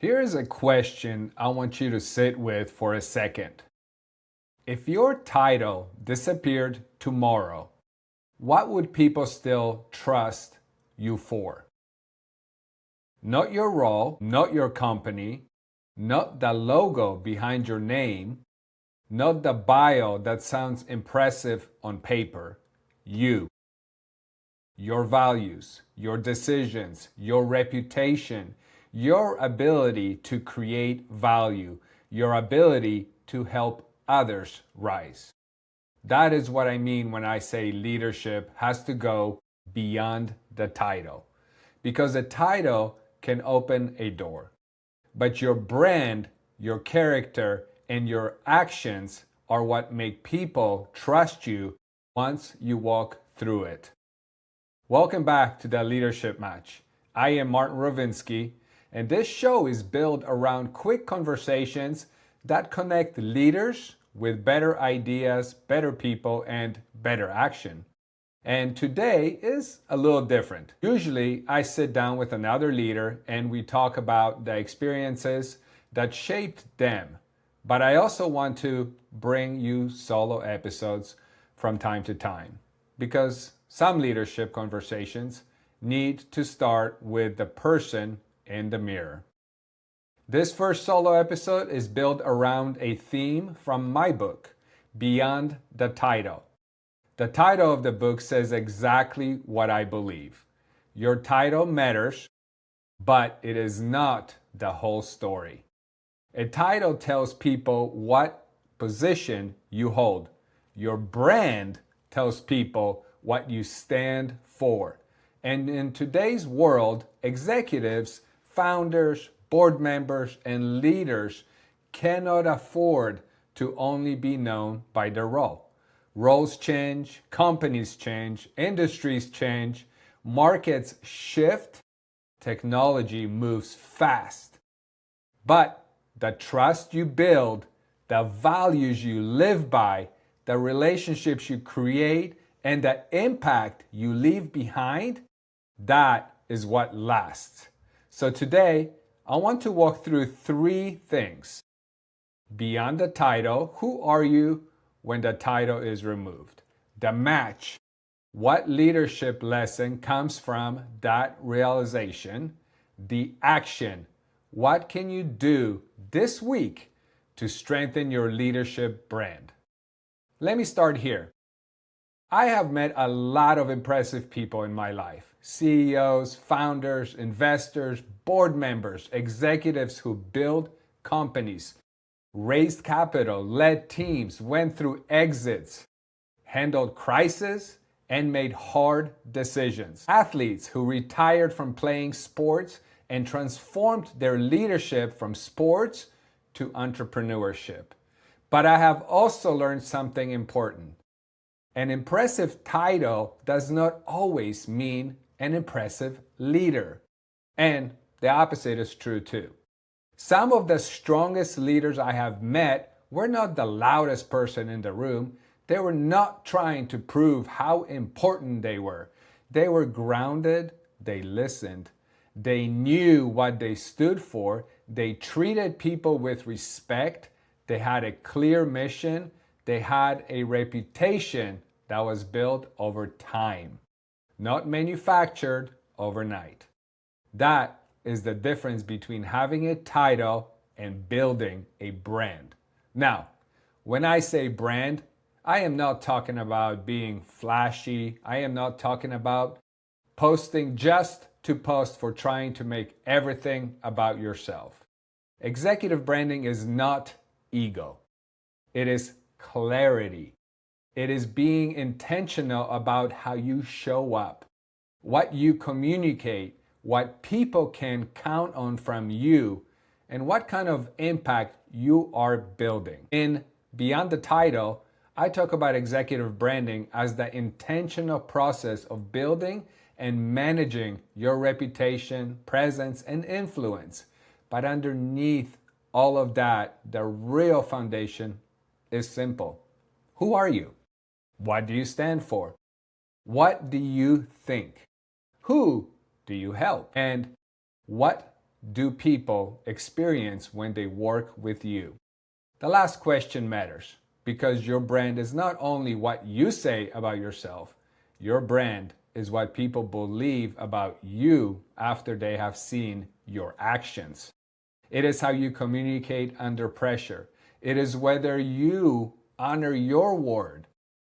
Here is a question I want you to sit with for a second. If your title disappeared tomorrow, what would people still trust you for? Not your role, not your company, not the logo behind your name, not the bio that sounds impressive on paper. You. Your values, your decisions, your reputation, your ability to create value, your ability to help others rise. That is what I mean when I say leadership has to go beyond the title. Because a title can open a door, but your brand, your character, and your actions are what make people trust you once you walk through it. Welcome back to the Leadership Match. I am Martin Rowinski, and this show is built around quick conversations that connect leaders with better ideas, better people, and better action. And today is a little different. Usually, I sit down with another leader and we talk about the experiences that shaped them. But I also want to bring you solo episodes from time to time because some leadership conversations need to start with the person in the mirror. This first solo episode is built around a theme from my book, Beyond the Title. The title of the book says exactly what I believe. Your title matters, but it is not the whole story. A title tells people what position you hold. Your brand tells people what you stand for. And in today's world, executives, founders, board members, and leaders cannot afford to only be known by their role. Roles change, companies change, industries change, markets shift, technology moves fast. But the trust you build, the values you live by, the relationships you create, and the impact you leave behind, that is what lasts. So today, I want to walk through three things. Beyond the title, who are you when the title is removed? The match, what leadership lesson comes from that realization? The action, what can you do this week to strengthen your leadership brand? Let me start here. I have met a lot of impressive people in my life. CEOs, founders, investors, board members, executives who build companies, raised capital, led teams, went through exits, handled crisis, and made hard decisions. Athletes who retired from playing sports and transformed their leadership from sports to entrepreneurship. But I have also learned something important. An impressive title does not always mean an impressive leader. And the opposite is true too. Some of the strongest leaders I have met were not the loudest person in the room. They were not trying to prove how important they were. They were grounded, they listened, they knew what they stood for, they treated people with respect, they had a clear mission, they had a reputation that was built over time, not manufactured overnight. That is the difference between having a title and building a brand. Now, when I say brand, I am not talking about being flashy. I am not talking about posting just to post for trying to make everything about yourself. Executive branding is not ego. It is clarity. It is being intentional about how you show up, what you communicate, what people can count on from you, and what kind of impact you are building. In Beyond the Title, I talk about executive branding as the intentional process of building and managing your reputation, presence, and influence. But underneath all of that, the real foundation is simple. Who are you? What do you stand for? What do you think? Who do you help? And what do people experience when they work with you? The last question matters because your brand is not only what you say about yourself, your brand is what people believe about you after they have seen your actions. It is how you communicate under pressure. It is whether you honor your word.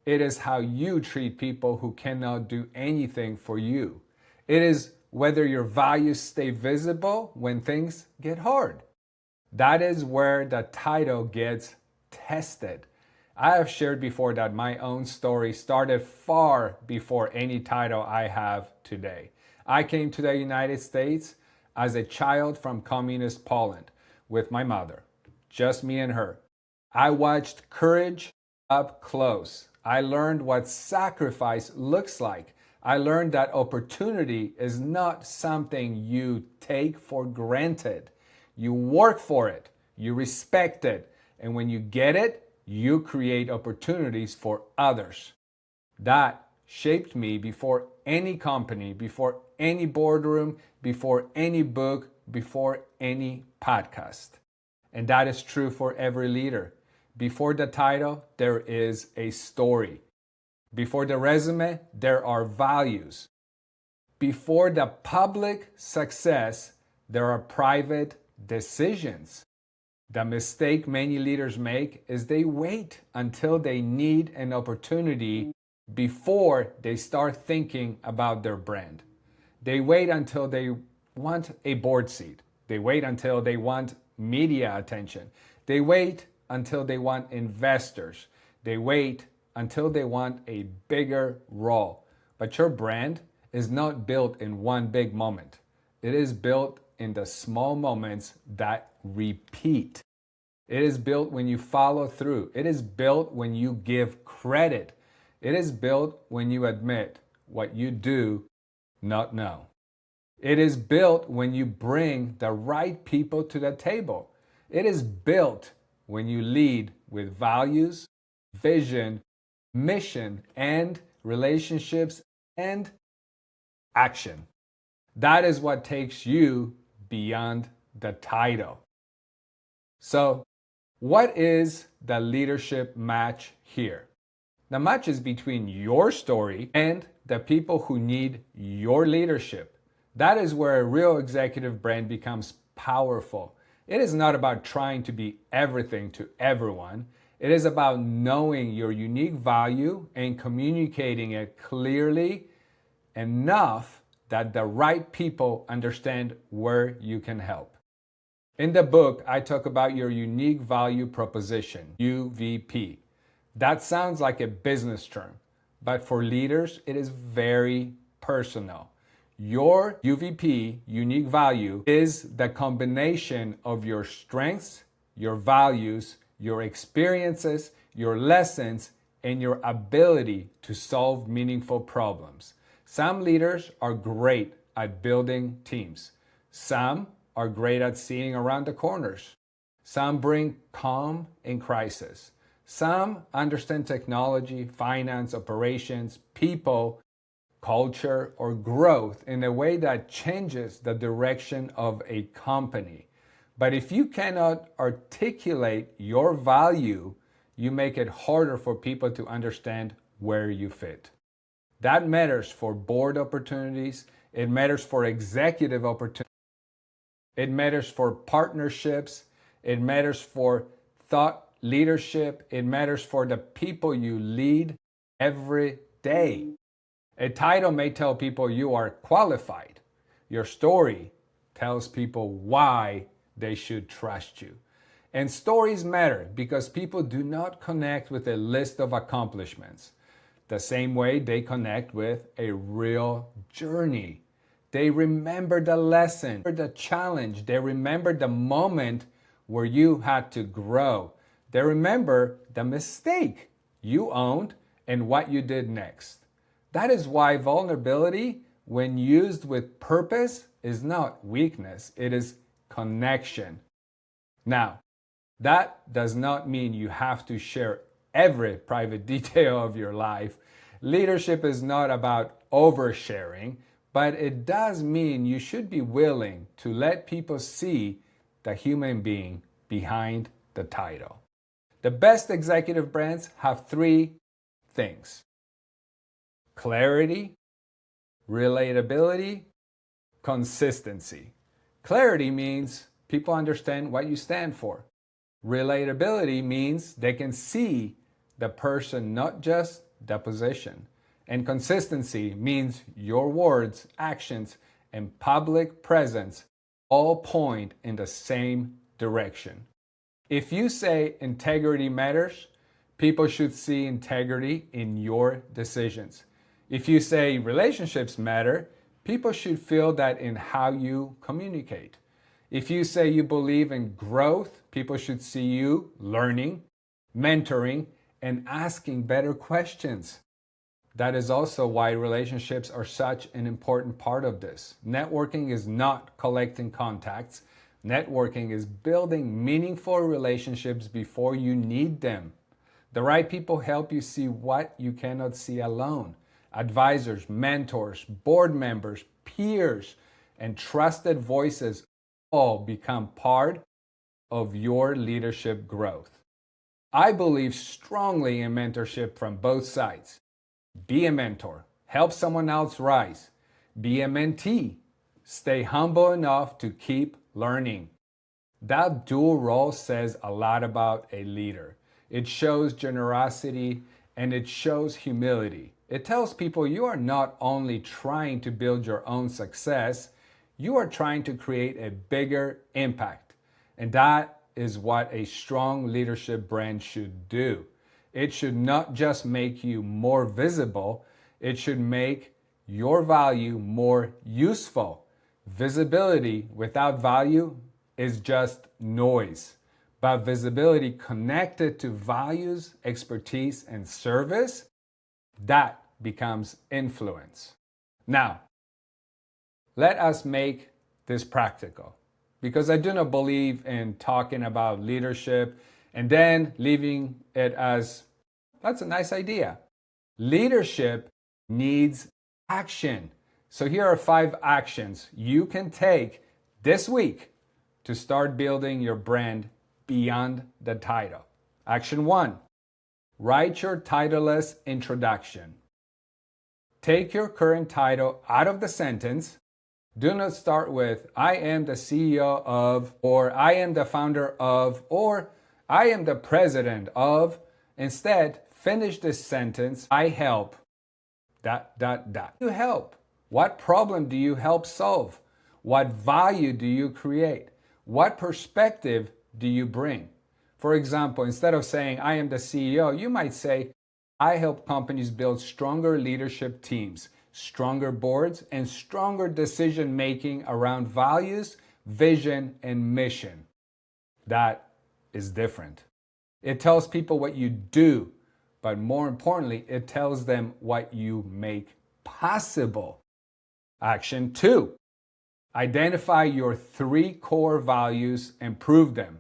It is how you treat people who cannot do anything for you. It is whether your values stay visible when things get hard. That is where the title gets tested. I have shared before that my own story started far before any title I have today. I came to the United States as a child from communist Poland with my mother, just me and her. I watched courage up close. I learned what sacrifice looks like. I learned that opportunity is not something you take for granted. You work for it, you respect it, and when you get it, you create opportunities for others. That shaped me before any company, before any boardroom, before any book, before any podcast. And that is true for every leader. Before the title, there is a story. Before the resume, there are values. Before the public success, there are private decisions. The mistake many leaders make is they wait until they need an opportunity before they start thinking about their brand. They wait until they want a board seat. They wait until they want media attention. They wait until they want investors. They wait until they want a bigger role. But your brand is not built in one big moment. It is built in the small moments that repeat. It is built when you follow through. It is built when you give credit. It is built when you admit what you do not know. It is built when you bring the right people to the table. It is built when you lead with values, vision, mission, and relationships and action. That is what takes you beyond the title. So, what is the leadership match here? The match is between your story and the people who need your leadership. That is where a real executive brand becomes powerful. It is not about trying to be everything to everyone. It is about knowing your unique value and communicating it clearly enough that the right people understand where you can help. In the book, I talk about your unique value proposition, UVP. That sounds like a business term, but for leaders, it is very personal. Your UVP, unique value, is the combination of your strengths, your values, your experiences, your lessons, and your ability to solve meaningful problems. Some leaders are great at building teams. Some are great at seeing around the corners. Some bring calm in crisis. Some understand technology, finance, operations, people, culture, or growth in a way that changes the direction of a company. But if you cannot articulate your value, you make it harder for people to understand where you fit. That matters for board opportunities. It matters for executive opportunities. It matters for partnerships. It matters for thought leadership. It matters for the people you lead every day. A title may tell people you are qualified. Your story tells people why they should trust you. And stories matter because people do not connect with a list of accomplishments the same way they connect with a real journey. They remember the lesson, the challenge. They remember the moment where you had to grow. They remember the mistake you owned and what you did next. That is why vulnerability, when used with purpose, is not weakness. It is connection. Now, that does not mean you have to share every private detail of your life. Leadership is not about oversharing, but it does mean you should be willing to let people see the human being behind the title. The best executive brands have three things: clarity, relatability, consistency. Clarity means people understand what you stand for. Relatability means they can see the person, not just the position. And consistency means your words, actions, and public presence all point in the same direction. If you say integrity matters, people should see integrity in your decisions. If you say relationships matter, people should feel that in how you communicate. If you say you believe in growth, people should see you learning, mentoring, and asking better questions. That is also why relationships are such an important part of this. Networking is not collecting contacts. Networking is building meaningful relationships before you need them. The right people help you see what you cannot see alone. Advisors, mentors, board members, peers, and trusted voices all become part of your leadership growth. I believe strongly in mentorship from both sides. Be a mentor. Help someone else rise. Be a mentee. Stay humble enough to keep learning. That dual role says a lot about a leader. It shows generosity and it shows humility. It tells people you are not only trying to build your own success, you are trying to create a bigger impact. And that is what a strong leadership brand should do. It should not just make you more visible, it should make your value more useful. Visibility without value is just noise, but visibility connected to values, expertise, and service, that becomes influence. Now, let us make this practical, because I do not believe in talking about leadership and then leaving it as, that's a nice idea. Leadership needs action. So here are 5 actions you can take this week to start building your brand beyond the title. Action 1, write your titleless introduction. Take your current title out of the sentence. Do not start with, I am the CEO of, or I am the founder of, or I am the president of. Instead, finish this sentence, I help, ... You help. What problem do you help solve? What value do you create? What perspective do you bring? For example, instead of saying, I am the CEO, you might say, I help companies build stronger leadership teams, stronger boards, and stronger decision-making around values, vision, and mission. That is different. It tells people what you do, but more importantly, it tells them what you make possible. Action 2, identify your 3 core values and prove them.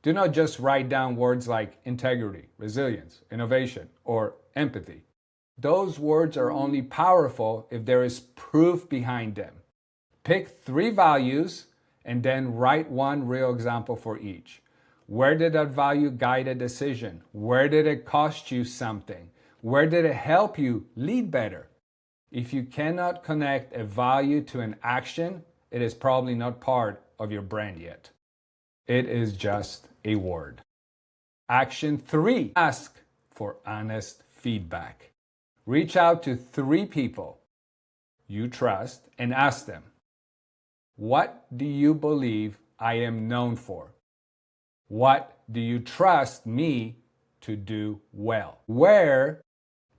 Do not just write down words like integrity, resilience, innovation, or empathy. Those words are only powerful if there is proof behind them. Pick 3 values and then write 1 real example for each. Where did that value guide a decision? Where did it cost you something? Where did it help you lead better? If you cannot connect a value to an action, it is probably not part of your brand yet. It is just a word. Action 3, ask for honest feedback. Reach out to 3 people you trust and ask them, what do you believe I am known for? What do you trust me to do well? Where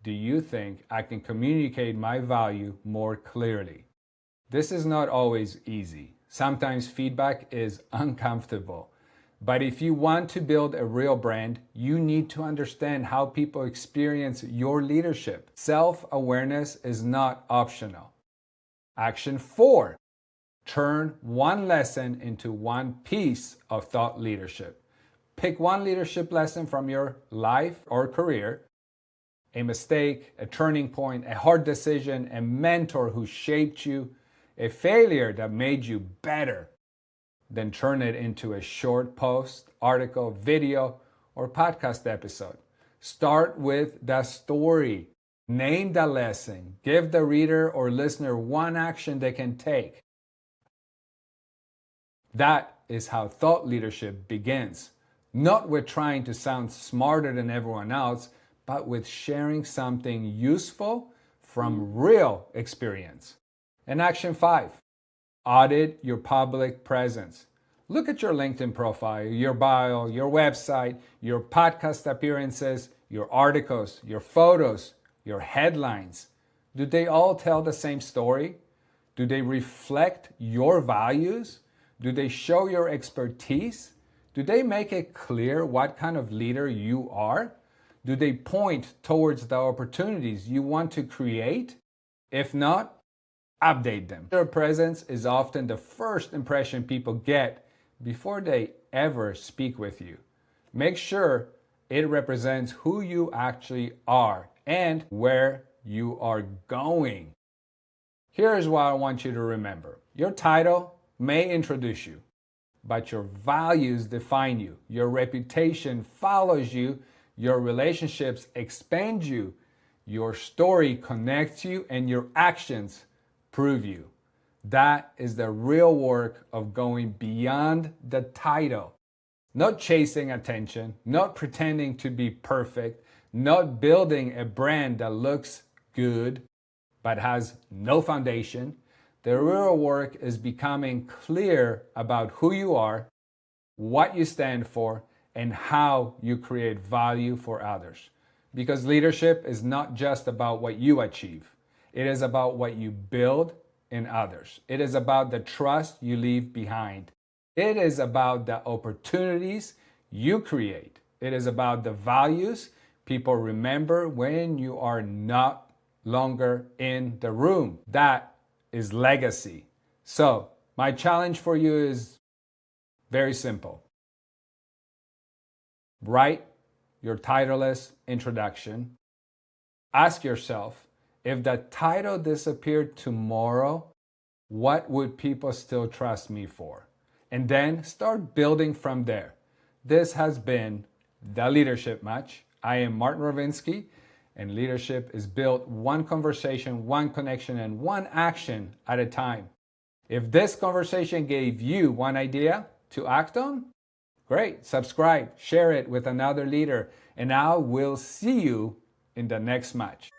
do you think I can communicate my value more clearly? This is not always easy. Sometimes feedback is uncomfortable. But if you want to build a real brand, you need to understand how people experience your leadership. Self-awareness is not optional. Action 4, turn 1 lesson into 1 piece of thought leadership. Pick 1 leadership lesson from your life or career A mistake, a turning point, a hard decision, a mentor who shaped you, a failure that made you better. Then turn it into a short post, article, video, or podcast episode. Start with the story. Name the lesson. Give the reader or listener one action they can take. That is how thought leadership begins. Not with trying to sound smarter than everyone else, but with sharing something useful from real experience. And action 5, audit your public presence. Look at your LinkedIn profile, your bio, your website, your podcast appearances, your articles, your photos, your headlines. Do they all tell the same story? Do they reflect your values? Do they show your expertise? Do they make it clear what kind of leader you are? Do they point towards the opportunities you want to create? If not, update them. Your presence is often the first impression people get before they ever speak with you. Make sure it represents who you actually are and where you are going. Here's what I want you to remember. Your title may introduce you, but your values define you. Your reputation follows you. Your relationships expand you. Your story connects you, and your actions prove you. That is the real work of going beyond the title. Not chasing attention, not pretending to be perfect, not building a brand that looks good but has no foundation. The real work is becoming clear about who you are, what you stand for, and how you create value for others. Because leadership is not just about what you achieve. It is about what you build in others. It is about the trust you leave behind. It is about the opportunities you create. It is about the values people remember when you are not longer in the room. That is legacy. So, my challenge for you is very simple. Write your titleless introduction. Ask yourself, if the title disappeared tomorrow, what would people still trust me for? And then start building from there. This has been The Leadership Match. I am Martin Rowinski, and leadership is built one conversation, one connection, and one action at a time. If this conversation gave you one idea to act on, great. Subscribe, share it with another leader, and I will see you in the next match.